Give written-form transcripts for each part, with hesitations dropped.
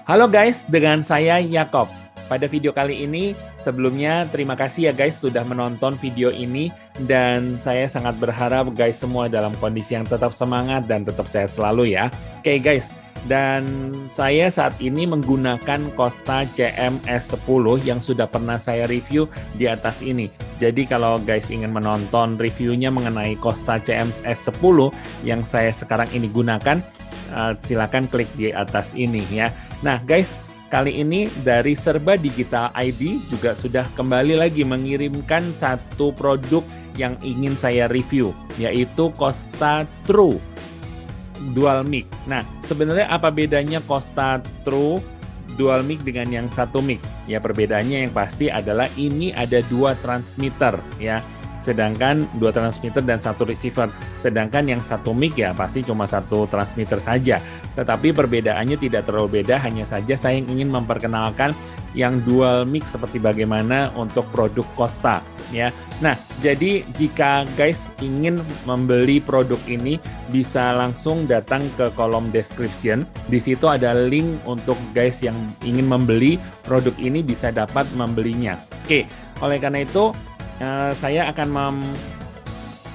Halo guys, dengan saya Yakob. Pada video kali ini, sebelumnya terima kasih ya guys sudah menonton video ini dan saya sangat berharap guys semua dalam kondisi yang tetap semangat dan tetap sehat selalu ya. Oke guys, dan saya saat ini menggunakan Kosta CMS10 yang sudah pernah saya review di atas ini. Jadi kalau guys ingin menonton reviewnya mengenai Kosta CMS10 yang saya sekarang ini gunakan, silakan klik di atas ini ya. Nah guys, kali ini dari Serba Digital ID juga sudah kembali lagi mengirimkan satu produk yang ingin saya review, yaitu Kosta True Dual Mic. Nah, sebenarnya apa bedanya Kosta True Dual Mic dengan yang satu mic? Ya, perbedaannya yang pasti adalah ini ada dua transmitter ya. Sedangkan dua transmitter dan satu receiver. Sedangkan yang satu mic ya pasti cuma satu transmitter saja. Tetapi perbedaannya tidak terlalu beda, hanya saja saya ingin memperkenalkan yang dual mic seperti bagaimana untuk produk Kosta ya. Nah, jadi jika guys ingin membeli produk ini bisa langsung datang ke kolom description. Di situ ada link untuk guys yang ingin membeli produk ini bisa dapat membelinya. Oke, oleh karena itu saya akan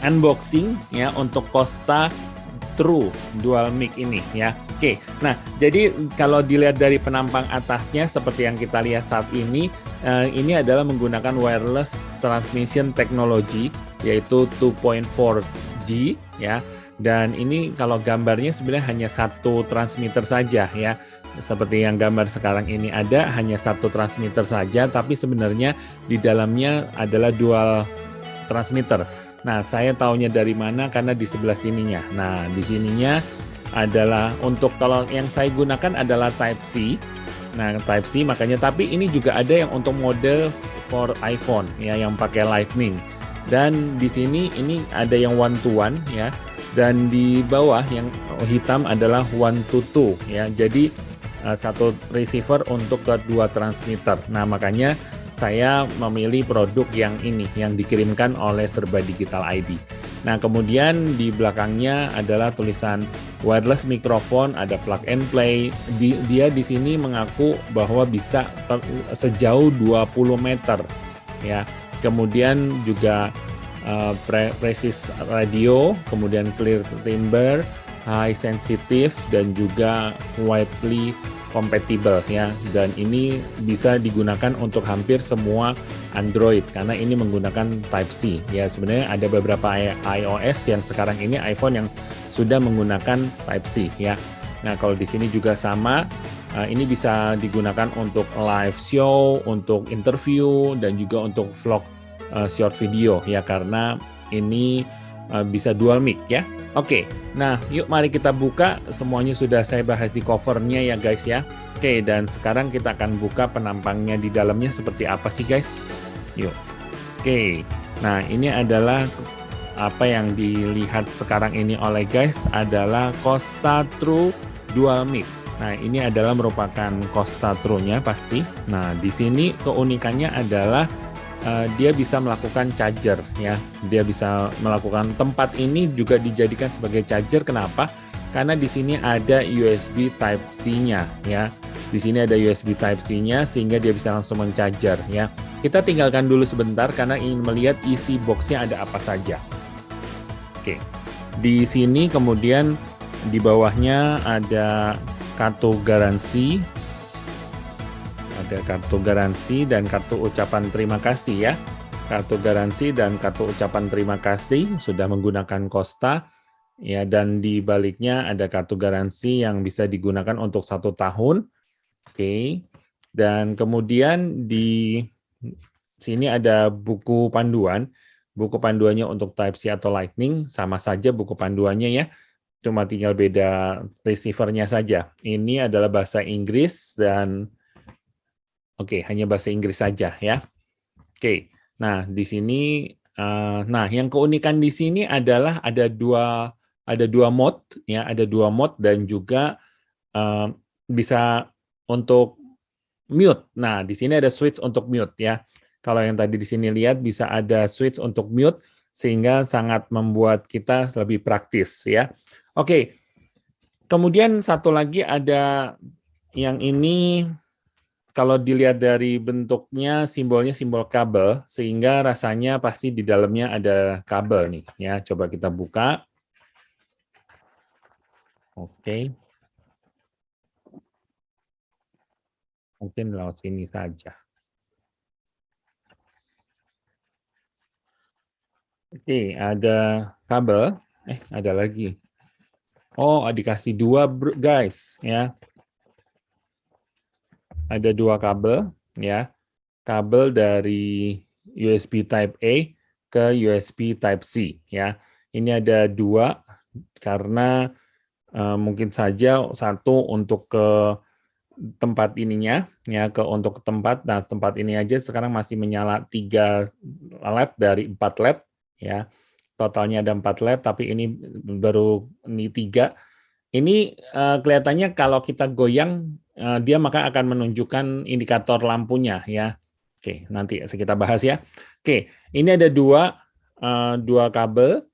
unboxing ya untuk Kosta True Dual Mic ini ya. Oke, nah jadi kalau dilihat dari penampang atasnya seperti yang kita lihat saat ini adalah menggunakan wireless transmission technology yaitu 2.4G ya. Dan ini kalau gambarnya sebenarnya hanya satu transmitter saja ya. Seperti yang gambar sekarang ini ada hanya satu transmitter saja, tapi sebenarnya di dalamnya adalah dual transmitter. Nah, saya taunya dari mana karena di sebelah sininya. Nah, di sininya adalah untuk kalau yang saya gunakan adalah Type C. Nah, Type C makanya, tapi ini juga ada yang untuk model for iPhone ya yang pakai Lightning. Dan di sini ini ada yang one to one ya. Dan di bawah yang hitam adalah one to two ya. Jadi satu receiver untuk kedua transmitter. Nah, makanya saya memilih produk yang ini yang dikirimkan oleh Serba Digital ID. Nah, kemudian di belakangnya adalah tulisan wireless microphone, ada plug and play. Dia di sini mengaku bahwa bisa sejauh 20 meter ya. Kemudian juga precision radio, kemudian clear timbre, high sensitive dan juga widely compatible ya, dan ini bisa digunakan untuk hampir semua Android karena ini menggunakan Type C ya. Sebenarnya ada beberapa iOS yang sekarang ini iPhone yang sudah menggunakan Type C ya. Nah, kalau di sini juga sama, ini bisa digunakan untuk live show, untuk interview dan juga untuk vlog short video ya, karena ini bisa dual mic ya. Oke, nah yuk mari kita buka. Semuanya sudah saya bahas di covernya ya guys ya. Oke, dan sekarang kita akan buka penampangnya di dalamnya seperti apa sih guys. Yuk. Oke, nah ini adalah apa yang dilihat sekarang ini oleh guys adalah Kosta True Dual Mic. Nah, ini adalah merupakan Kosta True-nya pasti. Nah, di sini keunikannya adalah dia bisa melakukan charger ya. Dia bisa melakukan, tempat ini juga dijadikan sebagai charger. Kenapa? Karena di sini ada USB Type C-nya ya. Di sini ada USB Type C-nya sehingga dia bisa langsung men-charger ya. Kita tinggalkan dulu sebentar karena ingin melihat isi box-nya ada apa saja. Oke. Di sini kemudian di bawahnya ada kartu garansi. Ada kartu garansi dan kartu ucapan terima kasih ya. Kartu garansi dan kartu ucapan terima kasih sudah menggunakan Kosta ya, dan di baliknya ada kartu garansi yang bisa digunakan untuk 1 tahun. Oke. Dan kemudian di sini ada buku panduan. Buku panduannya untuk Type C atau Lightning sama saja buku panduannya ya. Cuma tinggal beda receiver-nya saja. Ini adalah bahasa Inggris dan hanya bahasa Inggris saja ya. Oke, nah di sini, nah yang keunikan di sini adalah ada dua mode ya, ada dua mode dan juga bisa untuk mute. Nah di sini ada switch untuk mute ya. Kalau yang tadi di sini lihat bisa ada switch untuk mute sehingga sangat membuat kita lebih praktis ya. Oke, kemudian satu lagi ada Yang ini kalau dilihat dari bentuknya, simbolnya simbol kabel, sehingga rasanya pasti di dalamnya ada kabel nih. Ya, coba kita buka. Oke, mungkin lewat sini saja. Oke, ada kabel. Ada lagi. Oh, dikasih dua, guys. Ya, ada dua kabel. Ya, kabel dari USB Type A ke USB Type C. Ya, ini ada dua karena mungkin saja satu untuk ke tempat ininya, ya untuk tempat. Nah, tempat ini aja sekarang masih menyala 3 LED dari 4 LED, ya. Totalnya ada 4 LED, tapi ini baru ini 3. Ini kelihatannya kalau kita goyang, dia maka akan menunjukkan indikator lampunya, ya. Oke, nanti kita bahas ya. Oke, ini ada dua kabel.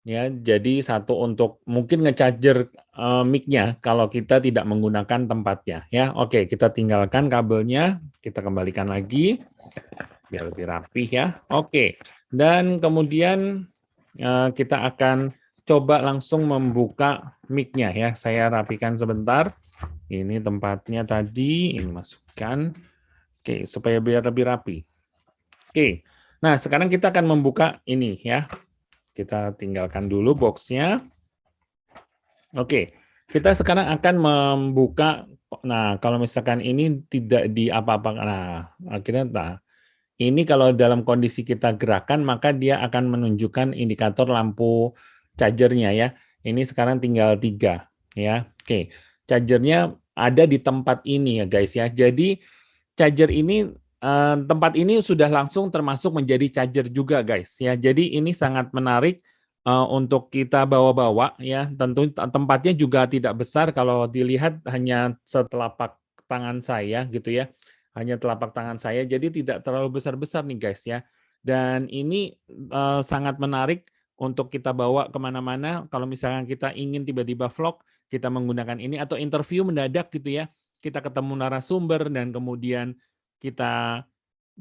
Ya, jadi satu untuk mungkin nge-charger mic-nya kalau kita tidak menggunakan tempatnya ya. Oke, kita tinggalkan kabelnya, kita kembalikan lagi biar lebih rapih ya. Oke. Dan kemudian kita akan coba langsung membuka mic-nya ya. Saya rapikan sebentar. Ini tempatnya tadi, ini masukkan. Oke, supaya biar lebih rapi. Oke. Nah, sekarang kita akan membuka ini ya. Kita tinggalkan dulu box-nya. Oke, kita sekarang akan membuka. Nah, kalau misalkan ini tidak di apa-apakan, nah akhirnya ini kalau dalam kondisi kita gerakan, maka dia akan menunjukkan indikator lampu chargernya ya. Ini sekarang tinggal 3 ya. Oke, chargernya ada di tempat ini ya guys ya. Jadi charger ini tempat ini sudah langsung termasuk menjadi charger juga guys ya. Jadi ini sangat menarik untuk kita bawa-bawa ya. Tentu tempatnya juga tidak besar kalau dilihat hanya setelapak tangan saya gitu ya. Hanya telapak tangan saya, jadi tidak terlalu besar-besar nih guys ya. Dan ini sangat menarik untuk kita bawa kemana-mana. Kalau misalkan kita ingin tiba-tiba vlog, kita menggunakan ini atau interview mendadak gitu ya. Kita ketemu narasumber dan kemudian kita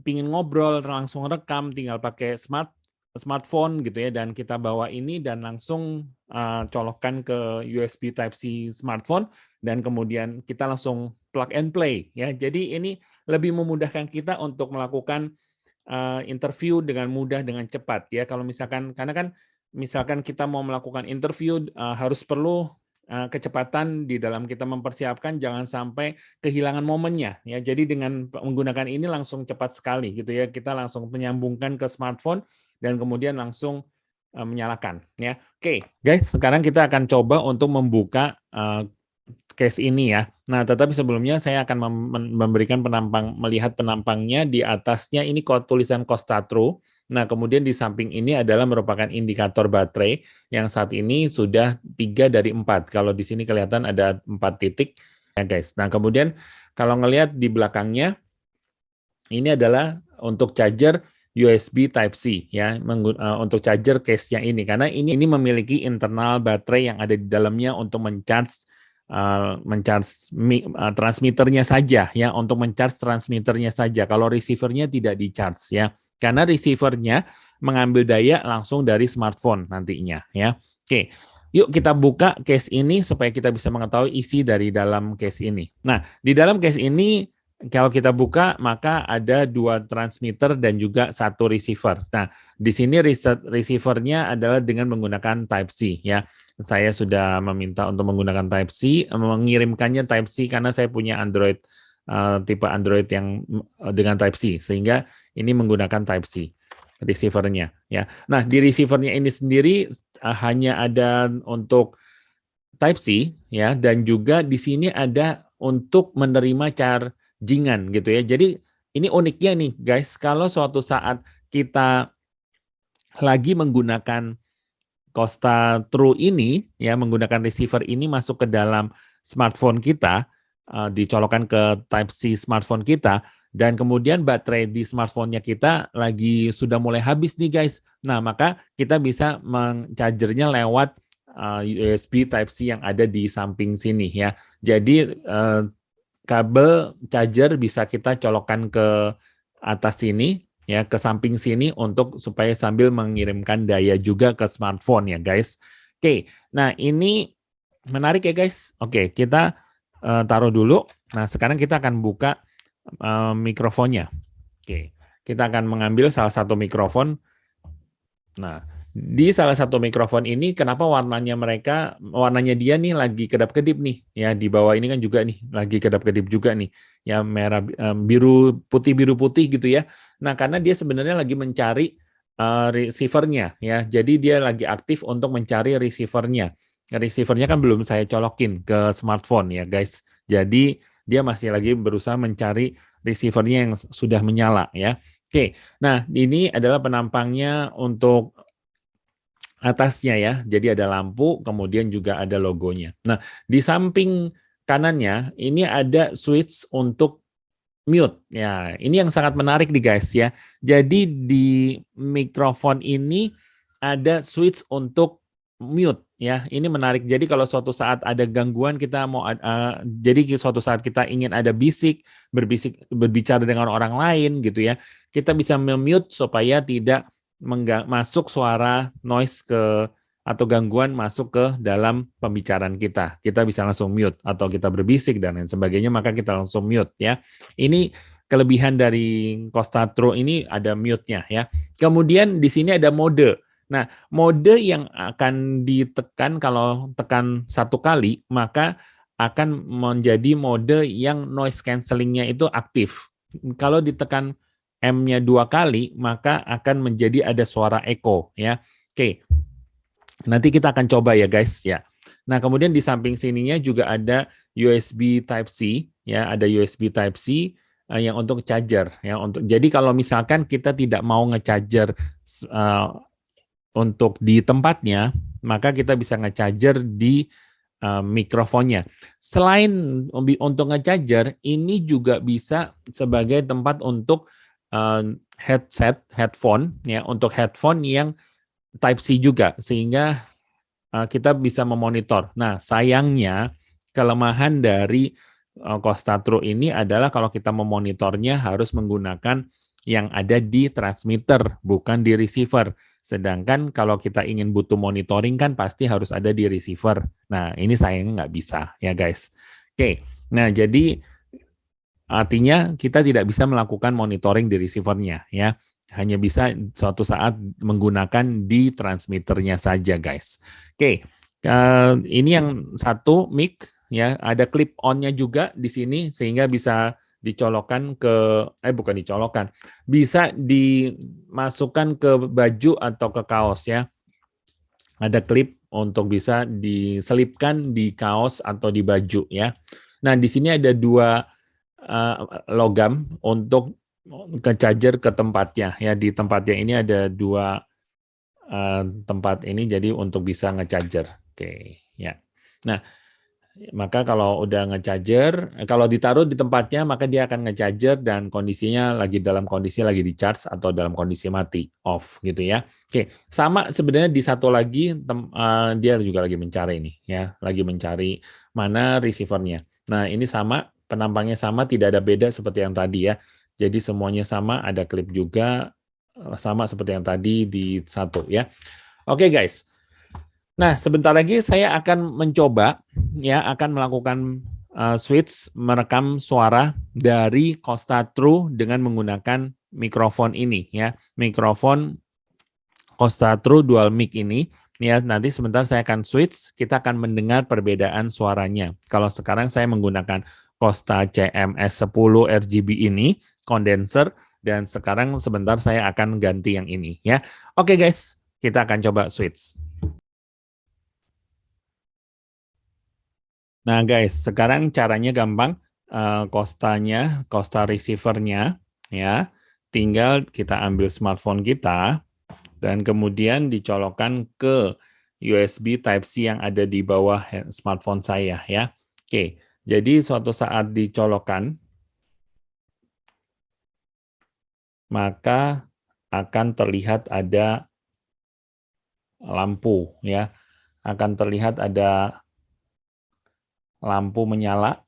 pingin ngobrol langsung rekam tinggal pakai smartphone gitu ya dan kita bawa ini dan langsung colokkan ke USB Type C smartphone dan kemudian kita langsung plug and play ya. Jadi ini lebih memudahkan kita untuk melakukan interview dengan mudah dengan cepat ya. Kalau misalkan karena kan misalkan kita mau melakukan interview harus perlu kecepatan di dalam kita mempersiapkan jangan sampai kehilangan momennya ya. Jadi dengan menggunakan ini langsung cepat sekali gitu ya. Kita langsung menyambungkan ke smartphone dan kemudian langsung menyalakan ya. Oke, guys, sekarang kita akan coba untuk membuka case ini ya. Nah, tetapi sebelumnya saya akan memberikan melihat penampangnya di atasnya ini tulisan Costa True. Nah, kemudian di samping ini adalah merupakan indikator baterai yang saat ini sudah 3 dari 4. Kalau di sini kelihatan ada 4 titik ya guys. Nah, kemudian kalau ngelihat di belakangnya ini adalah untuk charger USB Type C ya untuk charger case yang ini karena ini memiliki internal baterai yang ada di dalamnya untuk mencharge transmitternya saja ya untuk mencharge transmitternya saja kalau receivernya tidak di-charge ya karena receivernya mengambil daya langsung dari smartphone nantinya ya. Oke. Yuk kita buka case ini supaya kita bisa mengetahui isi dari dalam case ini. Nah, di dalam case ini kalau kita buka maka ada 2 transmitter dan juga 1 receiver. Nah, di sini receivernya adalah dengan menggunakan Type C ya. Saya sudah meminta untuk menggunakan Type C, mengirimkannya Type C karena saya punya Android tipe Android yang dengan Type C sehingga ini menggunakan Type C receivernya ya. Nah, di receivernya ini sendiri hanya ada untuk Type C ya dan juga di sini ada untuk menerima chargingan gitu ya. Jadi ini uniknya nih guys, kalau suatu saat kita lagi menggunakan Costa True ini ya menggunakan receiver ini masuk ke dalam smartphone kita, dicolokkan ke Type C smartphone kita dan kemudian baterai di smartphone-nya kita lagi sudah mulai habis nih guys. Nah, maka kita bisa chargernya lewat USB Type C yang ada di samping sini ya. Jadi kabel charger bisa kita colokkan ke atas sini, ya, ke samping sini untuk supaya sambil mengirimkan daya juga ke smartphone ya guys. Oke, nah ini menarik ya guys. Oke, kita taruh dulu. Nah sekarang kita akan buka mikrofonnya. Oke, kita akan mengambil salah satu mikrofon. Nah, di salah satu mikrofon ini kenapa warnanya dia nih lagi kedap-kedip nih ya, di bawah ini kan juga nih lagi kedap-kedip juga nih ya, merah biru putih gitu ya. Nah, karena dia sebenarnya lagi mencari receiver-nya ya. Jadi dia lagi aktif untuk mencari receiver-nya. Receiver-nya kan belum saya colokin ke smartphone ya, guys. Jadi dia masih lagi berusaha mencari receiver-nya yang sudah menyala ya. Oke, nah ini adalah penampangnya untuk atasnya ya. Jadi ada lampu, kemudian juga ada logonya. Nah, di samping kanannya ini ada switch untuk mute. Ya, ini yang sangat menarik nih guys ya. Jadi di mikrofon ini ada switch untuk mute ya. Ini menarik. Jadi kalau suatu saat ada gangguan kita mau jadi suatu saat kita ingin ada berbicara dengan orang lain gitu ya. Kita bisa mute supaya tidak masuk suara noise atau gangguan masuk ke dalam pembicaraan kita. Kita bisa langsung mute atau kita berbisik dan lain sebagainya, maka kita langsung mute ya. Ini kelebihan dari Costa Tro ini ada mute-nya ya. Kemudian di sini ada mode. Nah, mode yang akan ditekan kalau tekan satu kali, maka akan menjadi mode yang noise cancelling-nya itu aktif. Kalau ditekan M-nya 2 kali, maka akan menjadi ada suara echo ya. Oke. Nanti kita akan coba ya guys ya. Nah, kemudian di samping sininya juga ada USB Type C ya, ada USB Type C yang untuk charger ya. Jadi kalau misalkan kita tidak mau ngecharger untuk di tempatnya, maka kita bisa ngecharger di mikrofonnya. Selain untuk ngecharger, ini juga bisa sebagai tempat untuk headphone ya, untuk headphone yang Type C juga, sehingga kita bisa memonitor. Nah, sayangnya kelemahan dari Costa Tro ini adalah kalau kita memonitornya harus menggunakan yang ada di transmitter, bukan di receiver. Sedangkan kalau kita ingin butuh monitoring kan pasti harus ada di receiver. Nah, ini sayangnya nggak bisa ya guys. Oke, nah jadi artinya kita tidak bisa melakukan monitoring di receiver-nya ya. Hanya bisa suatu saat menggunakan di transmitternya saja guys. Oke, ini yang satu mic ya, ada clip on-nya juga di sini sehingga bisa dicolokkan bukan dicolokkan, bisa dimasukkan ke baju atau ke kaos ya. Ada klip untuk bisa diselipkan di kaos atau di baju ya. Nah, di sini ada dua logam untuk ke charger ke tempatnya ya. Di tempatnya ini ada dua tempat ini jadi untuk bisa ngecharger. Oke, ya. Nah, maka kalau udah ngecharger, kalau ditaruh di tempatnya maka dia akan ngecharger dan kondisinya lagi dalam kondisi lagi di charge atau dalam kondisi mati, off gitu ya. Oke, sama sebenarnya di satu lagi dia juga lagi mencari ini ya, lagi mencari mana receiver-nya. Nah, ini sama, penampangnya sama, tidak ada beda seperti yang tadi ya. Jadi semuanya sama, ada klip juga sama seperti yang tadi di satu ya. Oke guys. Nah, sebentar lagi saya akan mencoba ya, akan melakukan switch merekam suara dari Costa Tro dengan menggunakan mikrofon ini ya. Mikrofon Costa Tro dual mic ini ya, nanti sebentar saya akan switch, kita akan mendengar perbedaan suaranya. Kalau sekarang saya menggunakan Costa CMS 10 RGB ini, kondenser, dan sekarang sebentar saya akan ganti yang ini ya. Oke guys, kita akan coba switch. Nah guys, sekarang caranya gampang. Costa receiver-nya ya, tinggal kita ambil smartphone kita dan kemudian dicolokkan ke USB Type-C yang ada di bawah smartphone saya ya. Oke, jadi suatu saat dicolokkan maka akan terlihat ada lampu ya, akan terlihat ada lampu menyala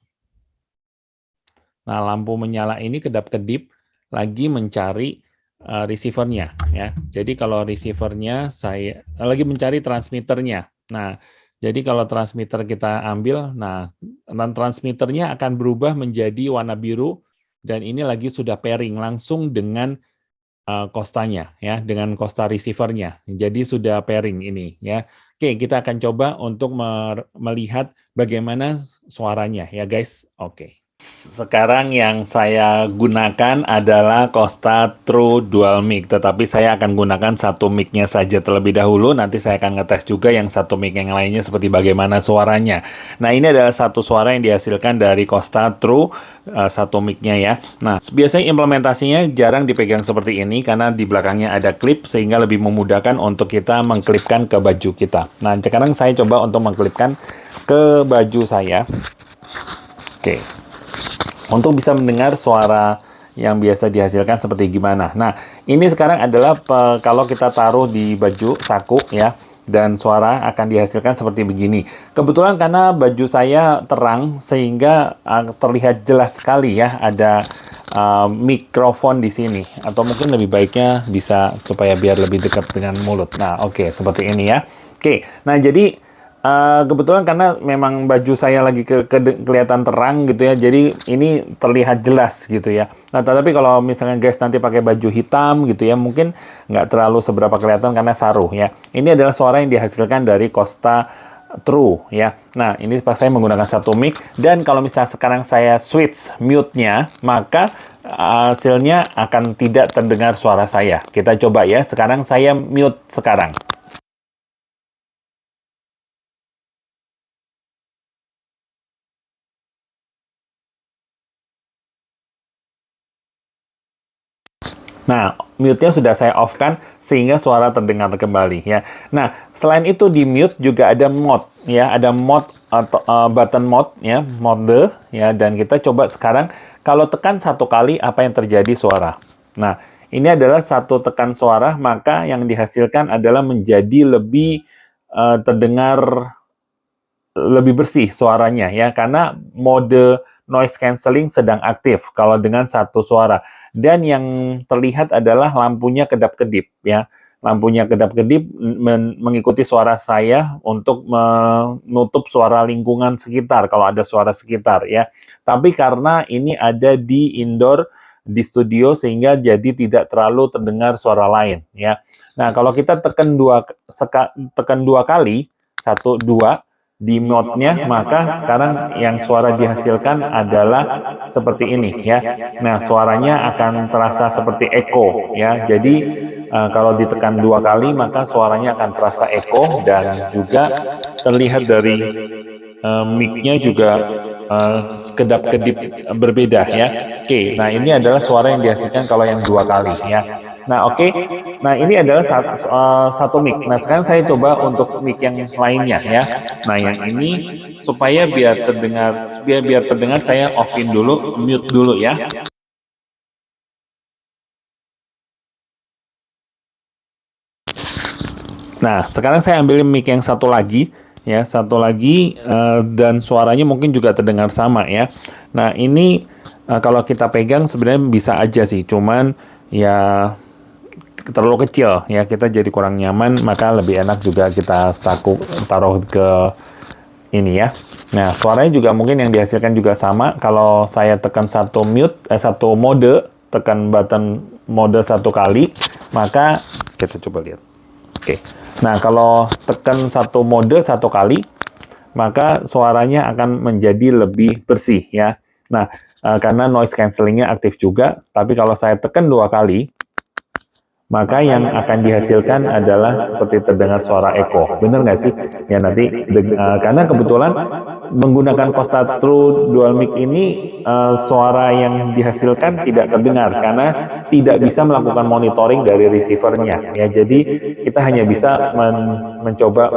Nah, lampu menyala ini kedap-kedip lagi mencari receiver-nya ya. Jadi kalau receiver-nya saya lagi mencari transmitternya. Nah, jadi kalau transmitter kita ambil, nah transmitternya akan berubah menjadi warna biru dan ini lagi sudah pairing langsung dengan Kostanya ya, dengan Kosta receiver-nya. Jadi sudah pairing ini ya. Oke, kita akan coba untuk melihat bagaimana suaranya ya guys. Oke. Sekarang yang saya gunakan adalah Kosta True Dual Mic, tetapi saya akan gunakan satu mic-nya saja terlebih dahulu. Nanti saya akan ngetes juga yang satu mic yang lainnya seperti bagaimana suaranya. Nah, ini adalah satu suara yang dihasilkan dari Kosta True satu mic-nya ya. Nah, biasanya implementasinya jarang dipegang seperti ini karena di belakangnya ada klip sehingga lebih memudahkan untuk kita mengklipkan ke baju kita. Nah, sekarang saya coba untuk mengklipkan ke baju saya. Oke. Untuk bisa mendengar suara yang biasa dihasilkan seperti gimana. Nah, ini sekarang adalah kalau kita taruh di baju saku ya, dan suara akan dihasilkan seperti begini. Kebetulan karena baju saya terang sehingga terlihat jelas sekali ya ada mikrofon di sini. Atau mungkin lebih baiknya bisa supaya biar lebih dekat dengan mulut. Nah, oke, seperti ini ya. Oke, nah jadi kebetulan karena memang baju saya lagi kelihatan terang gitu ya, jadi ini terlihat jelas gitu ya. Nah, tapi kalau misalnya guys nanti pakai baju hitam gitu ya, mungkin nggak terlalu seberapa kelihatan karena saruh ya. Ini adalah suara yang dihasilkan dari Kosta True ya. Nah, ini pas saya menggunakan satu mic, dan kalau misalnya sekarang saya switch mute-nya, maka hasilnya akan tidak terdengar suara saya. Kita coba ya, sekarang saya mute sekarang. Nah, mute-nya sudah saya off-kan sehingga suara terdengar kembali ya. Nah, selain itu di mute juga ada mode ya, ada mode atau button mode ya, mode ya, dan kita coba sekarang kalau tekan satu kali apa yang terjadi suara. Nah, ini adalah satu tekan suara, maka yang dihasilkan adalah menjadi lebih terdengar lebih bersih suaranya ya, karena mode noise cancelling sedang aktif kalau dengan satu suara. Dan yang terlihat adalah lampunya kedap-kedip ya. Lampunya kedap-kedip mengikuti suara saya untuk menutup suara lingkungan sekitar kalau ada suara sekitar ya. Tapi karena ini ada di indoor di studio sehingga jadi tidak terlalu terdengar suara lain ya. Nah, kalau kita tekan dua kali, satu dua di mode-nya, maka sekarang yang suara dihasilkan adalah seperti ini ya. Nah, suaranya akan terasa seperti echo ya. Jadi kalau ditekan dua kali maka suaranya akan terasa echo, dan juga terlihat dari mic-nya juga kedap-kedip berbeda ya. Oke, nah ini adalah suara yang dihasilkan kalau yang dua kali ya. Nah, oke. Nah, ini adalah satu mic. Nah, sekarang saya coba untuk mic yang lainnya ya. Nah, yang ini supaya biar terdengar saya off-in dulu, mute dulu ya. Nah, sekarang saya ambil mic yang satu lagi ya, dan suaranya mungkin juga terdengar sama ya. Nah, ini kalau kita pegang sebenarnya bisa aja sih, cuman ya terlalu kecil ya, kita jadi kurang nyaman, maka lebih enak juga kita taruh ke ini ya. Nah, suaranya juga mungkin yang dihasilkan juga sama. Kalau saya tekan satu mode, tekan button mode satu kali, maka kita coba lihat. Oke. Nah, kalau tekan satu mode satu kali, maka suaranya akan menjadi lebih bersih ya. Nah, karena noise cancelling-nya aktif juga, tapi kalau saya tekan dua kali, maka yang akan dihasilkan adalah seperti terdengar suara echo. Benar nggak sih? Ya nanti, karena kebetulan menggunakan Kosta True Dual Mic ini, suara yang dihasilkan tidak terdengar karena tidak bisa melakukan monitoring dari receiver-nya. Ya, jadi kita hanya bisa mencoba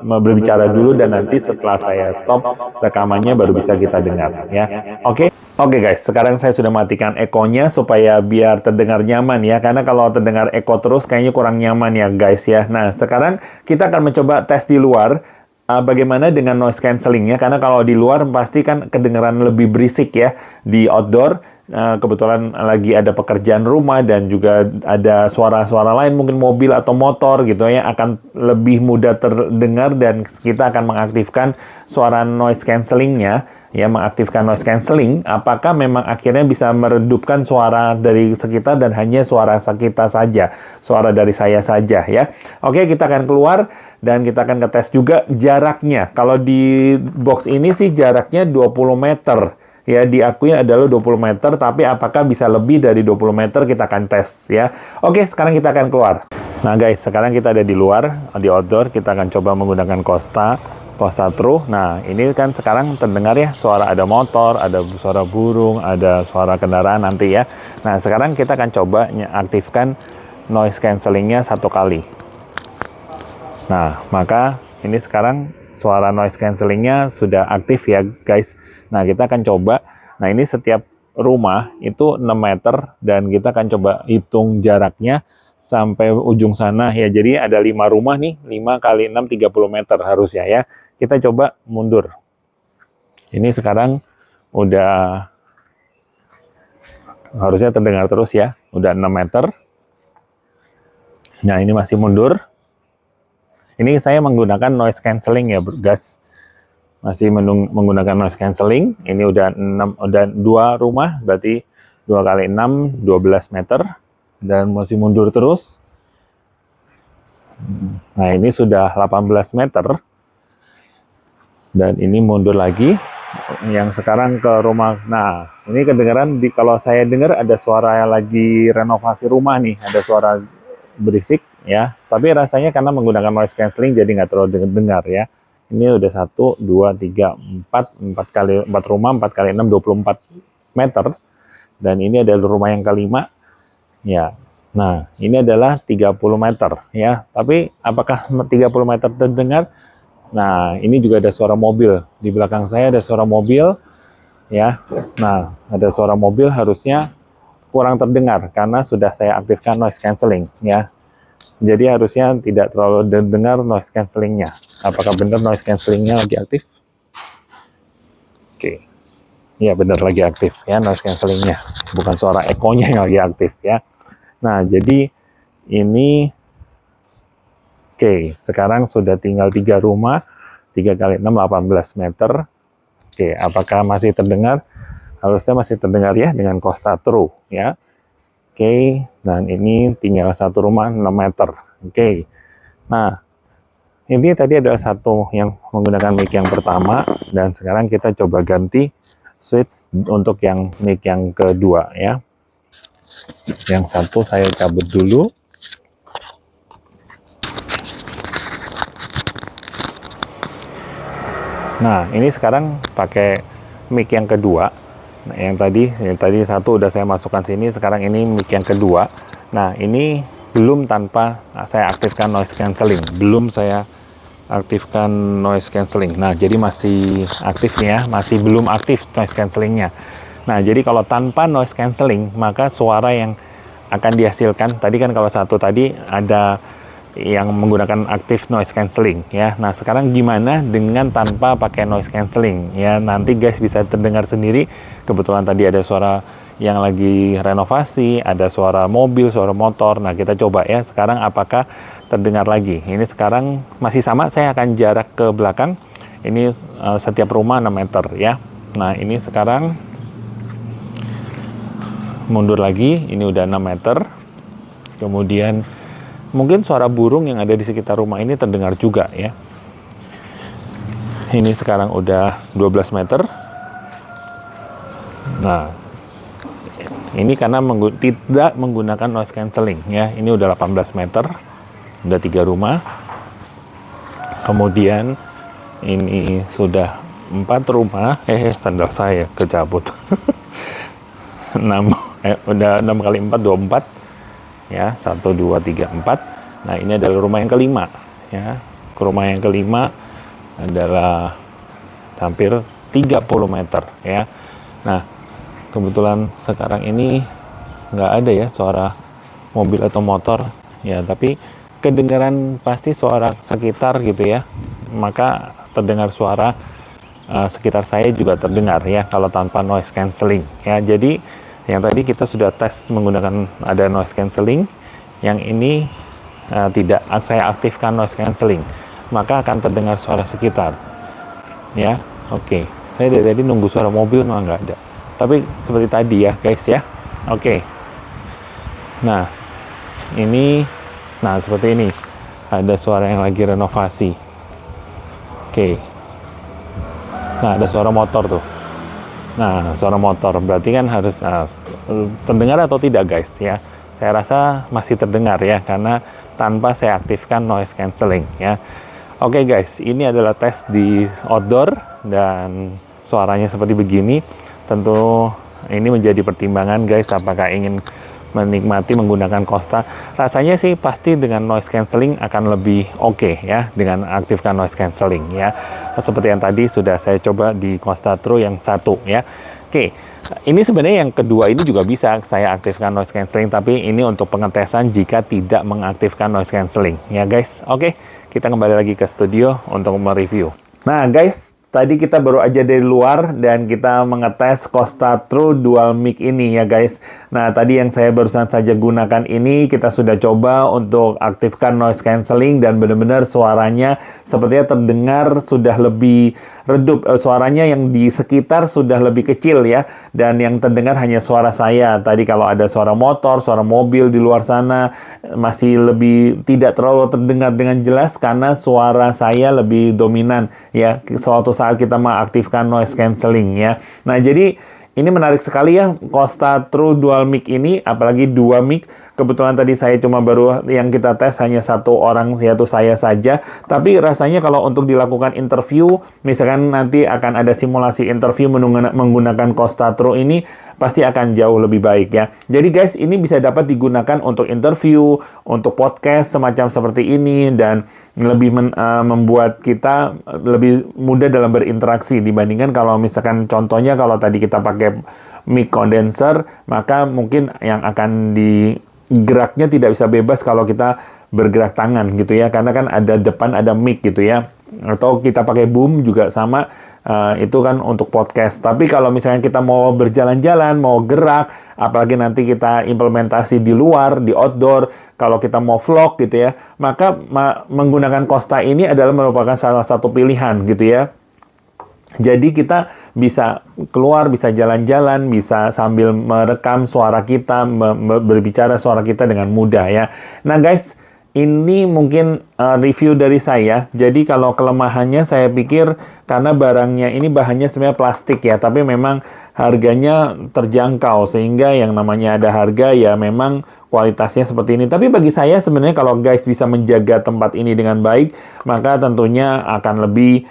berbicara dulu, dan nanti setelah saya stop rekamannya baru bisa kita dengar. Ya, oke. Oke guys, sekarang saya sudah matikan echo-nya supaya biar terdengar nyaman ya, karena kalau terdengar echo terus kayaknya kurang nyaman ya guys ya. Nah, sekarang kita akan mencoba tes di luar Bagaimana dengan noise cancelling-nya? Karena kalau di luar pasti kan kedengaran lebih berisik ya. Di outdoor, kebetulan lagi ada pekerjaan rumah dan juga ada suara-suara lain, mungkin mobil atau motor gitu ya, akan lebih mudah terdengar dan kita akan mengaktifkan suara noise cancelling-nya. Ya, mengaktifkan noise cancelling, apakah memang akhirnya bisa meredupkan suara dari sekitar dan hanya suara kita saja, suara dari saya saja ya. Oke, kita akan keluar dan kita akan ngetes juga jaraknya. Kalau di box ini sih jaraknya 20 meter. Ya, diakui adalah 20 meter, tapi apakah bisa lebih dari 20 meter kita akan tes ya. Oke, sekarang kita akan keluar. Nah guys, sekarang kita ada di luar, di outdoor, kita akan coba menggunakan Costa True. Nah, ini kan sekarang terdengar ya suara ada motor, ada suara burung, ada suara kendaraan nanti ya. Nah, sekarang kita akan coba aktifkan noise cancelling-nya 1 kali. Nah, maka ini sekarang suara noise cancelling-nya sudah aktif ya guys. Nah, kita akan coba. Nah, ini setiap rumah itu 6 meter dan kita akan coba hitung jaraknya sampai ujung sana ya. Jadi ada 5 rumah nih, 5 kali 6 30 meter harusnya ya. Kita coba mundur. Ini sekarang udah harusnya terdengar terus ya. Udah 6 meter. Nah, ini masih mundur. Ini saya menggunakan noise cancelling ya, guys. Masih menggunakan noise cancelling. Ini udah 2 rumah, berarti 2 kali 6 12 meter. Dan masih mundur terus. Nah, ini sudah 18 meter. Dan ini mundur lagi. Yang sekarang ke rumah. Nah, ini kedengaran, kalau saya dengar ada suara lagi renovasi rumah nih. Ada suara berisik ya. Tapi rasanya karena menggunakan noise cancelling jadi nggak terlalu dengar ya. Ini udah 1, 2, 3, 4 rumah, 4 kali 6, 24 meter. Dan ini ada rumah yang kelima. Ya, nah ini adalah 30 meter ya. Tapi apakah 30 meter terdengar? Nah, ini juga ada suara mobil. Di belakang saya ada suara mobil ya. Nah, ada suara mobil harusnya kurang terdengar karena sudah saya aktifkan noise cancelling ya. Jadi harusnya tidak terlalu dengar noise cancelling-nya. Apakah benar noise cancelling-nya lagi aktif? Oke. Ya, benar lagi aktif ya noise cancelling-nya. Bukan suara ekonya yang lagi aktif ya. Nah, jadi ini oke, sekarang sudah tinggal 3 rumah, 3 kali 6, 18 meter. Oke, apakah masih terdengar? Harusnya masih terdengar ya dengan Costa True ya. Oke, dan ini tinggal 1 rumah 6 meter. Oke, nah ini tadi ada satu yang menggunakan mic yang pertama, dan sekarang kita coba ganti switch untuk yang mic yang kedua ya. Yang satu saya cabut dulu. Nah, ini sekarang pakai mic yang kedua. Nah, yang tadi satu udah saya masukkan sini, sekarang ini mic yang kedua. Nah, ini belum tanpa saya aktifkan noise cancelling. Belum saya aktifkan noise cancelling. Nah, jadi masih aktif nih ya, masih belum aktif noise cancellingnya. Nah, jadi kalau tanpa noise cancelling, maka suara yang akan dihasilkan, tadi kan kalau satu tadi ada yang menggunakan aktif noise cancelling ya. Nah, sekarang gimana dengan tanpa pakai noise cancelling ya? Nanti guys bisa terdengar sendiri. Kebetulan tadi ada suara yang lagi renovasi, ada suara mobil, suara motor. Nah, kita coba ya sekarang apakah terdengar lagi. Ini sekarang masih sama, saya akan jarak ke belakang. Ini setiap rumah 6 meter ya. Nah, ini sekarang mundur lagi, ini udah 6 meter. Kemudian mungkin suara burung yang ada di sekitar rumah ini terdengar juga ya. Ini sekarang udah 12 meter. Nah, ini karena tidak menggunakan noise cancelling ya. Ini udah 18 meter. Udah 3 rumah. Kemudian ini sudah 4 rumah. Sandal saya kecabut. 6 udah 6 kali 4 24 ya. 1 2 3 4. Nah, ini adalah rumah yang kelima ya. Rumah yang kelima adalah hampir 30 meter ya. Nah, kebetulan sekarang ini nggak ada ya suara mobil atau motor ya, tapi kedengaran pasti suara sekitar gitu ya. Maka terdengar suara sekitar saya juga terdengar ya kalau tanpa noise cancelling ya. Jadi yang tadi kita sudah tes menggunakan ada noise cancelling, yang ini tidak saya aktifkan noise cancelling, maka akan terdengar suara sekitar ya. Oke, saya dari tadi nunggu suara mobil malah nggak ada, tapi seperti tadi ya guys ya. Oke, nah ini, nah seperti ini ada suara yang lagi renovasi. Oke, nah ada suara motor tuh. Nah, suara motor berarti kan harus terdengar atau tidak guys ya. Saya rasa masih terdengar ya, karena tanpa saya aktifkan noise cancelling ya. Oke guys, ini adalah tes di outdoor dan suaranya seperti begini. Tentu ini menjadi pertimbangan guys, apakah ingin menikmati menggunakan Costa. Rasanya sih pasti dengan noise cancelling akan lebih oke ya, dengan aktifkan noise cancelling ya. Seperti yang tadi sudah saya coba di Costa True yang satu ya. Oke, ini sebenarnya yang kedua ini juga bisa saya aktifkan noise cancelling, tapi ini untuk pengetesan jika tidak mengaktifkan noise cancelling ya guys. Oke, kita kembali lagi ke studio untuk mereview. Nah guys, tadi kita baru aja dari luar dan kita mengetes Costa True Dual Mic ini ya guys. Nah tadi yang saya barusan saja gunakan ini kita sudah coba untuk aktifkan noise cancelling dan benar-benar suaranya sepertinya terdengar sudah lebih redup. Suaranya yang di sekitar sudah lebih kecil ya, dan yang terdengar hanya suara saya. Tadi kalau ada suara motor, suara mobil di luar sana masih lebih tidak terlalu terdengar dengan jelas karena suara saya lebih dominan ya suatu saat kita mengaktifkan noise cancelling ya. Nah jadi ini menarik sekali ya Costa True Dual Mic ini, apalagi dua mic. Kebetulan tadi saya cuma baru yang kita tes hanya satu orang, yaitu saya saja. Tapi rasanya kalau untuk dilakukan interview, misalkan nanti akan ada simulasi interview menggunakan Costa True ini, pasti akan jauh lebih baik ya. Jadi guys, ini bisa dapat digunakan untuk interview, untuk podcast semacam seperti ini, dan lebih membuat kita lebih mudah dalam berinteraksi dibandingkan kalau misalkan contohnya kalau tadi kita pakai mic condenser, maka mungkin yang akan digeraknya tidak bisa bebas kalau kita bergerak tangan gitu ya, karena kan ada depan ada mic gitu ya, atau kita pakai boom juga sama. Itu kan untuk podcast. Tapi kalau misalnya kita mau berjalan-jalan, mau gerak, apalagi nanti kita implementasi di luar, di outdoor, kalau kita mau vlog gitu ya, maka menggunakan Costa ini adalah merupakan salah satu pilihan gitu ya. Jadi kita bisa keluar, bisa jalan-jalan, bisa sambil merekam suara kita, berbicara suara kita dengan mudah ya. Nah guys, ini mungkin review dari saya. Jadi kalau kelemahannya saya pikir karena barangnya ini bahannya sebenarnya plastik ya, tapi memang harganya terjangkau sehingga yang namanya ada harga ya memang kualitasnya seperti ini. Tapi bagi saya sebenarnya kalau guys bisa menjaga tempat ini dengan baik, maka tentunya akan lebih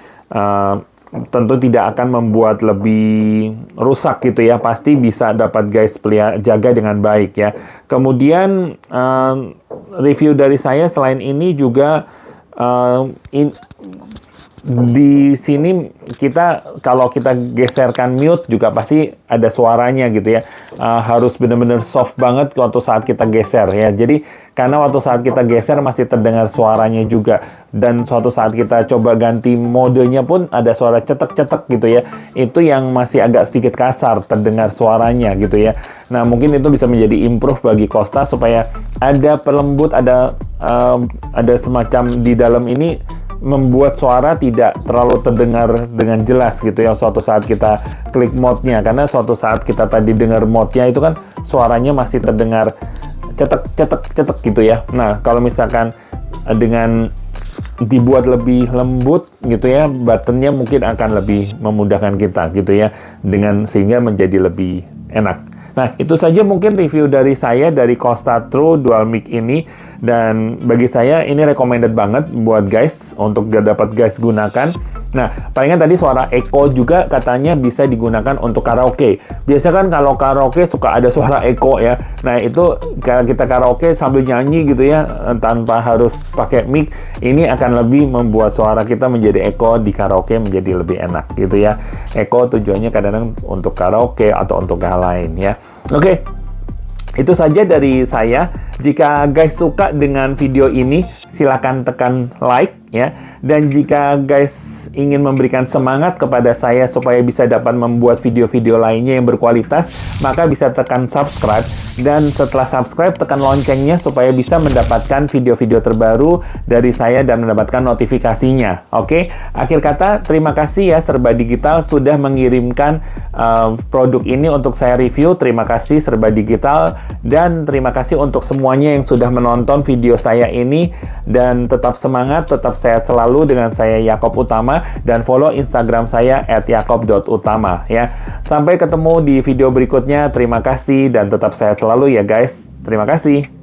tentu tidak akan membuat lebih rusak gitu ya, pasti bisa dapat guys jaga dengan baik ya. Kemudian review dari saya selain ini juga di sini kita kalau kita geserkan mute juga pasti ada suaranya gitu ya. Harus benar-benar soft banget waktu saat kita geser ya. Jadi karena waktu saat kita geser masih terdengar suaranya juga, dan suatu saat kita coba ganti modenya pun ada suara cetek-cetek gitu ya. Itu yang masih agak sedikit kasar terdengar suaranya gitu ya. Nah mungkin itu bisa menjadi improve bagi Costa supaya ada pelembut, ada semacam di dalam ini membuat suara tidak terlalu terdengar dengan jelas gitu ya suatu saat kita klik mode-nya, karena suatu saat kita tadi dengar mode-nya itu kan suaranya masih terdengar cetek gitu ya. Nah kalau misalkan dengan dibuat lebih lembut gitu ya, buttonnya mungkin akan lebih memudahkan kita gitu ya, dengan sehingga menjadi lebih enak. Nah, itu saja mungkin review dari saya dari Costa True Dual Mic ini, dan bagi saya ini recommended banget buat guys untuk dapat guys gunakan. Nah, palingan tadi suara echo juga katanya bisa digunakan untuk karaoke. Biasa kan kalau karaoke suka ada suara echo ya. Nah, itu kalau kita karaoke sambil nyanyi gitu ya, tanpa harus pakai mic, ini akan lebih membuat suara kita menjadi echo di karaoke menjadi lebih enak gitu ya. Echo tujuannya kadang-kadang untuk karaoke atau untuk hal lain ya. Oke, itu saja dari saya. Jika guys suka dengan video ini, silakan tekan like ya. Dan jika guys ingin memberikan semangat kepada saya supaya bisa dapat membuat video-video lainnya yang berkualitas, maka bisa tekan subscribe. Dan setelah subscribe, tekan loncengnya supaya bisa mendapatkan video-video terbaru dari saya dan mendapatkan notifikasinya. Oke, akhir kata, terima kasih ya Serba Digital sudah mengirimkan produk ini untuk saya review. Terima kasih Serba Digital, dan terima kasih untuk semuanya yang sudah menonton video saya ini. Dan tetap semangat, tetap sehat selalu dengan saya Yakob Utama, dan follow Instagram saya @yakob.utama ya. Sampai ketemu di video berikutnya. Terima kasih dan tetap sehat selalu ya guys. Terima kasih.